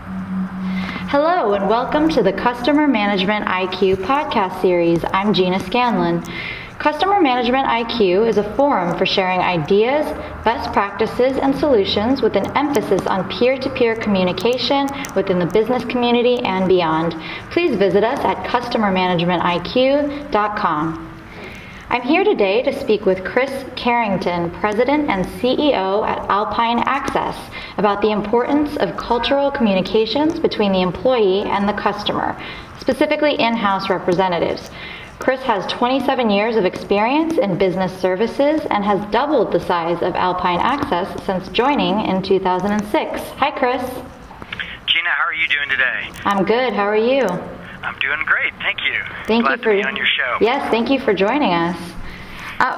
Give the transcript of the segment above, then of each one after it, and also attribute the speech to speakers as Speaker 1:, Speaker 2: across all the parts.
Speaker 1: Hello and welcome to the Customer Management IQ podcast series. I'm Gina Scanlon. Customer Management IQ is a forum for sharing ideas, best practices, and solutions with an emphasis on peer-to-peer communication within the business community and beyond. Please visit us at customermanagementiq.com. I'm here today to speak with Chris Carrington, President and CEO at Alpine Access, about the importance of cultural communications between the employee and the customer, specifically in-house representatives. Chris has 27 years of experience in business services and has doubled the size of Alpine Access since joining in 2006. Hi, Chris.
Speaker 2: Gina, how are you doing today?
Speaker 1: I'm good. How are you?
Speaker 2: I'm doing great. Thank you.
Speaker 1: Glad
Speaker 2: to be on your show.
Speaker 1: Yes, thank you for joining us.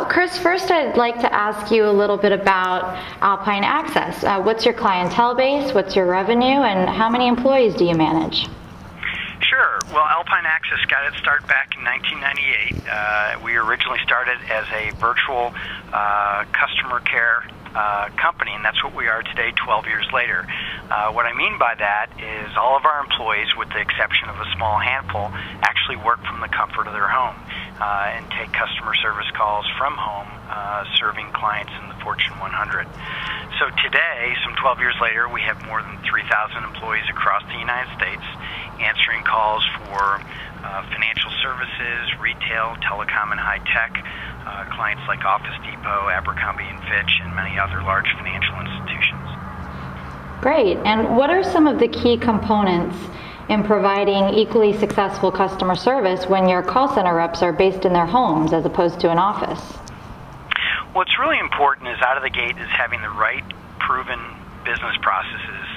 Speaker 1: Chris, first I'd like to ask you a little bit about Alpine Access. What's your clientele base, what's your revenue, and how many employees do you manage?
Speaker 2: Sure. Well, Alpine Access got its start back in 1998. We originally started as a virtual customer care company, and that's what we are today, 12 years later. What I mean by that is all of our employees, with the exception of a small handful, actually work from the comfort of their home and take customer service calls from home, serving clients in the Fortune 100. So today, some 12 years later, we have more than 3,000 employees across the United States answering calls for financial services, retail, telecom, and high tech, clients like Office Depot, Abercrombie & Fitch, and many other large financial institutions.
Speaker 1: Great. And what are some of the key components in providing equally successful customer service when your call center reps are based in their homes as opposed to an office?
Speaker 2: What's really important is out of the gate is having the right proven business processes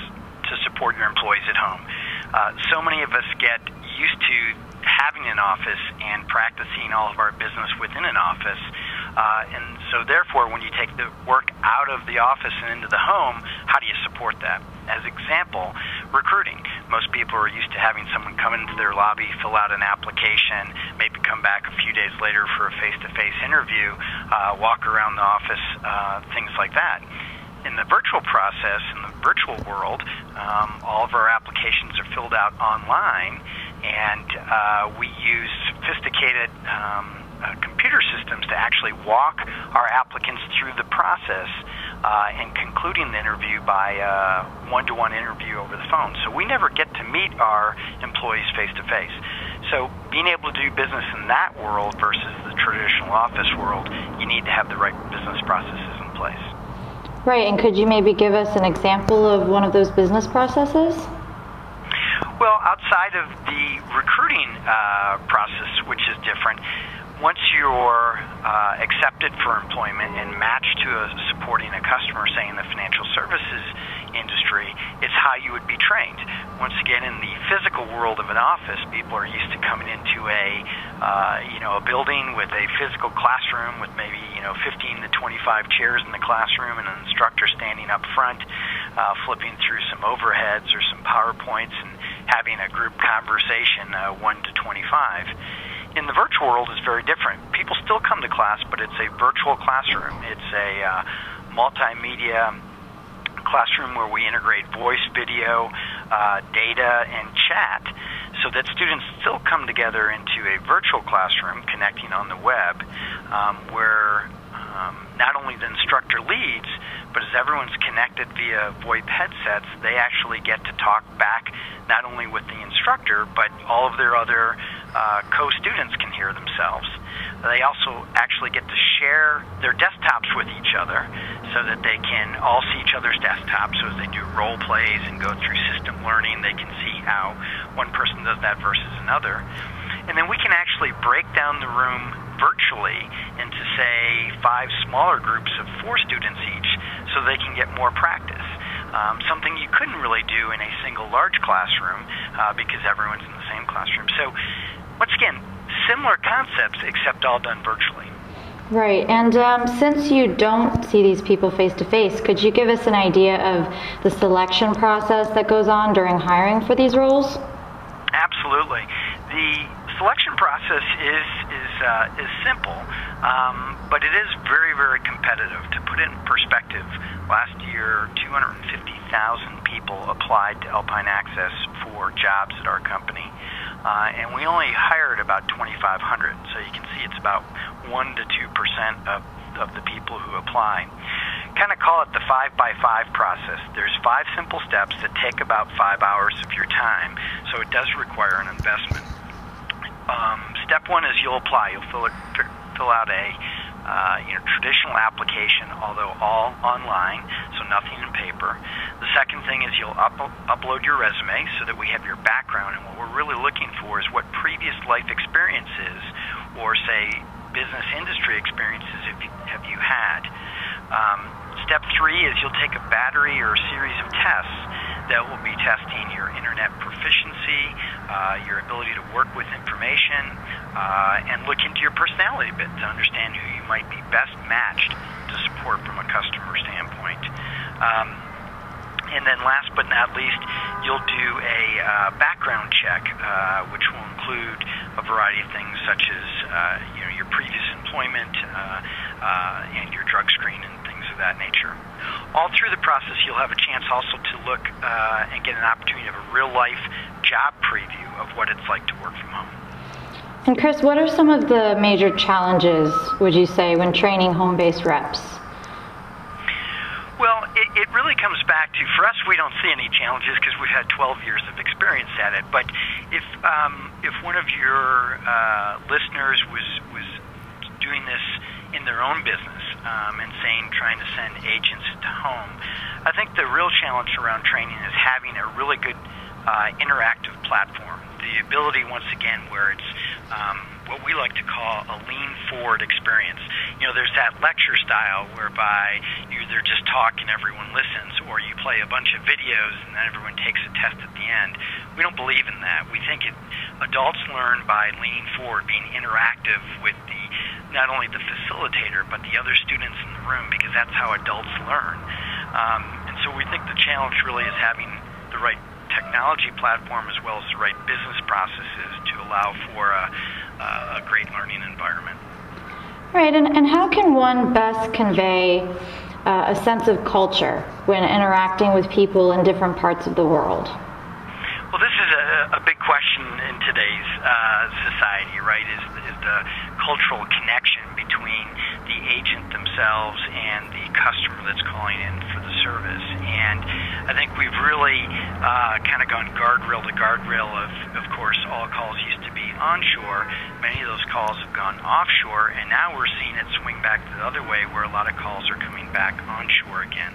Speaker 2: to support your employees at home. So many of us get used to having an office and practicing all of our business within an office. And so therefore, when you take the work out of the office and into the home, how do you support that? As example, recruiting. Most people are used to having someone come into their lobby, fill out an application, maybe come back a few days later for a face-to-face interview, walk around the office, things like that. In the virtual process, in the virtual world, all of our applications are filled out online, and we use sophisticated computer systems to actually walk our applicants through the process and concluding the interview by one-to-one interview over the phone. So we never get to meet our employees face-to-face. So being able to do business in that world versus the traditional office world, you need to have the right business processes in place.
Speaker 1: Right, and could you maybe give us an example of one of those business processes?
Speaker 2: Well, outside of the recruiting process, which is different, once you're accepted for employment and matched to supporting a customer, say in the financial services industry, it's how you would be trained. Once again, in the physical world of an office, people are used to coming into a building with a physical classroom with maybe 15 to 25 chairs in the classroom and an instructor standing up front, flipping through some overheads or some PowerPoints and having a group conversation, 1 to 25. In the virtual world, it's very different. People still come to class, but it's a virtual classroom. It's a multimedia classroom where we integrate voice, video, data, and chat, so that students still come together into a virtual classroom connecting on the web, where not only the instructor leads, but as everyone's connected via VoIP headsets, they actually get to talk back not only with the instructor, but all of their other co-students can hear themselves. They also actually get to share their desktops with each other so that they can all see each other's desktops. So as they do role plays and go through system learning, they can see how one person does that versus another. And then we can actually break down the room virtually into, say, 5 smaller groups of 4 students each so they can get more practice. Something you couldn't really do in a single large classroom because everyone's in the same classroom. So once again, similar concepts except all done virtually.
Speaker 1: Right, and since you don't see these people face-to-face, could you give us an idea of the selection process that goes on during hiring for these roles?
Speaker 2: Absolutely. The selection process is simple, but it is very, very competitive. To put it in perspective, last year 250,000 people applied to Alpine Access for jobs at our company, and we only hired about 2,500. So you can see it's about 1 to 2% of the people who apply. Kind of call it the 5x5 process. There's 5 simple steps that take about 5 hours of your time, so it does require an investment. Step 1 is you'll apply. You'll fill out a traditional application, although all online, so nothing in paper. The second thing is you'll upload your resume so that we have your background, and what we're really looking for is what previous life experiences or, say, business industry experiences have you had. Step 3 is you'll take a battery or a series of tests that will be testing your internet proficiency, your ability to work with information, and look into your personality a bit to understand who you might be best matched to support from a customer standpoint. And then last but not least, you'll do a background check, which will include a variety of things such as your previous employment and your drug screen and things of that nature. All through the process, you'll have a chance also to look and get an opportunity of a real-life job preview of what it's like to work from home.
Speaker 1: And Chris, what are some of the major challenges, would you say, when training home-based reps?
Speaker 2: Well, it really comes back to, for us, we don't see any challenges because we've had 12 years of experience at it. But if one of your listeners was doing this in their own business and trying to send agents to home, I think the real challenge around training is having a really good interactive platform. The ability, once again, where it's what we like to call a lean-forward experience. There's that lecture style whereby you either just talk and everyone listens, or you play a bunch of videos and then everyone takes a test at the end. We don't believe in that. We think adults learn by leaning forward, being interactive with not only the facilitator, but the other students in the room, because that's how adults learn. And so we think the challenge really is having the right technology platform as well as the right business processes to allow for a great learning environment.
Speaker 1: Right, and how can one best convey a sense of culture when interacting with people in different parts of the world?
Speaker 2: Well, this is a big question in today's society, right, is the cultural connection between the agent themselves and the customer that's calling in for the service. And I think we've really kind of gone guardrail to guardrail of course, all calls used to be onshore. Many of those calls have gone offshore, and now we're seeing it swing back the other way where a lot of calls are coming back onshore again.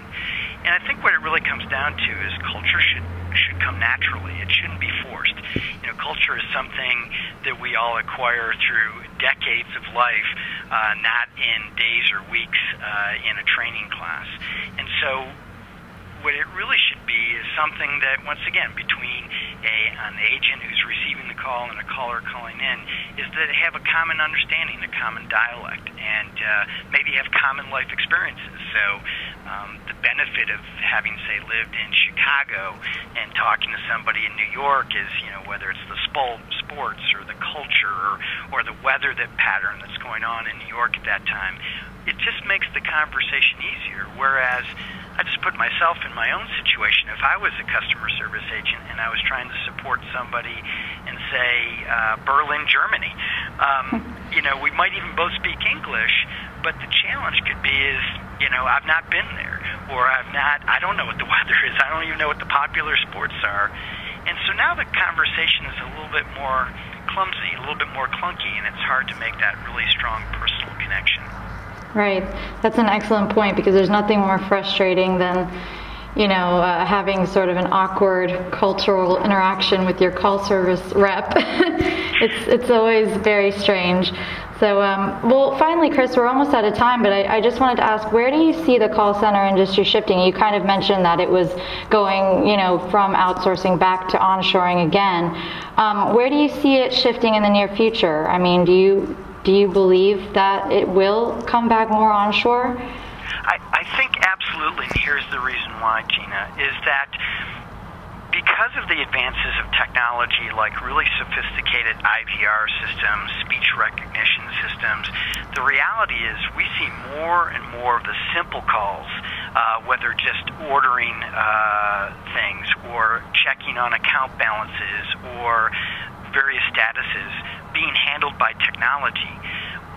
Speaker 2: And I think what it really comes down to is culture should come naturally. It shouldn't be forced. Culture is something that we all acquire through decades of life, not in days or weeks in a training class. And so what it really should be is something that, once again, between an agent who's receiving the call and a caller calling in, is that they have a common understanding, a common dialect, and maybe have common life experiences. So the benefit of having, say, lived in Chicago and talking to somebody in New York is, whether it's the sports or the culture or the weather pattern that's going on in New York at that time, it just makes the conversation easier. Whereas I just put myself in my own situation. If I was a customer service agent and I was trying to support somebody in, say, Berlin, Germany, we might even both speak English, but the challenge could be is, I've not been there, or I don't know what the weather is. I don't even know what the popular sports are. And so now the conversation is a little bit more clumsy, a little bit more clunky, and it's hard to make that really strong personal connection.
Speaker 1: Right. That's an excellent point, because there's nothing more frustrating than, having sort of an awkward cultural interaction with your call service rep. It's always very strange. So, well, finally, Chris, we're almost out of time, but I just wanted to ask, where do you see the call center industry shifting? You kind of mentioned that it was going, from outsourcing back to onshoring again. Where do you see it shifting in the near future? I mean, do you believe that it will come back more onshore?
Speaker 2: I think absolutely, and here's the reason why, Gina, is that because because of the advances of technology like really sophisticated IVR systems, speech recognition systems, the reality is we see more and more of the simple calls, whether just ordering things or checking on account balances or various statuses, being handled by technology.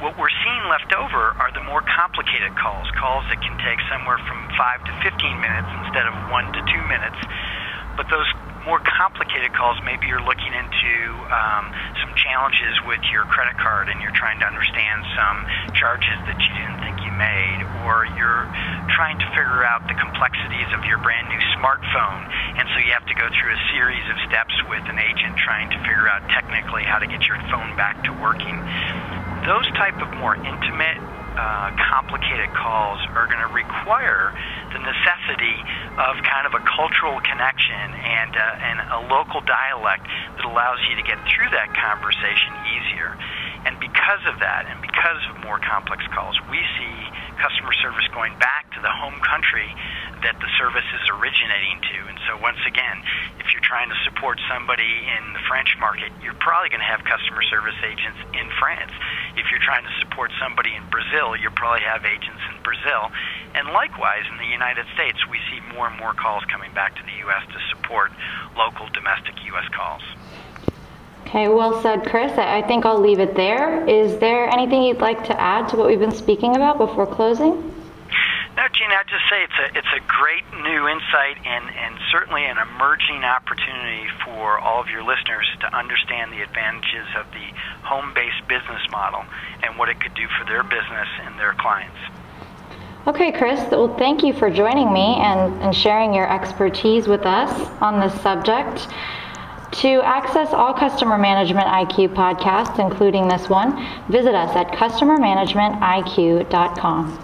Speaker 2: What we're seeing left over are the more complicated calls that can take somewhere from 5 to 15 minutes instead of 1 to 2 minutes. But those more complicated calls, maybe you're looking into some challenges with your credit card and you're trying to understand some charges that you didn't think you made, or you're trying to figure out the complexities of your brand new smartphone, and so you have to go through a series of steps with an agent trying to figure out technically how to get your phone back to working. Those type of more intimate, complicated calls are going to require the necessity of kind of a cultural connection and a local dialect that allows you to get through that conversation easier. And because of that, and because of more complex calls, we see customer service going back to the home country that the service is originating to. And so once again, if you're trying to support somebody in the French market, you're probably going to have customer service agents in France. If you're trying to support somebody in Brazil, you'll probably have agents in Brazil. And likewise, in the United States, we see more and more calls coming back to the U.S. to support local domestic U.S. calls.
Speaker 1: Okay, well said, Chris. I think I'll leave it there. Is there anything you'd like to add to what we've been speaking about before closing?
Speaker 2: No, Gina, I'd just say it's a great new insight and certainly an emerging opportunity for all of your listeners to understand the advantages of the home-based business model and what it could do for their business and their clients.
Speaker 1: Okay, Chris, well, thank you for joining me and sharing your expertise with us on this subject. To access all Customer Management IQ podcasts, including this one, visit us at customermanagementiq.com.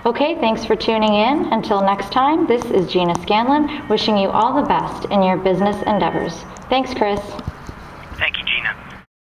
Speaker 1: Okay, thanks for tuning in. Until next time, this is Gina Scanlon wishing you all the best in your business endeavors. Thanks, Chris.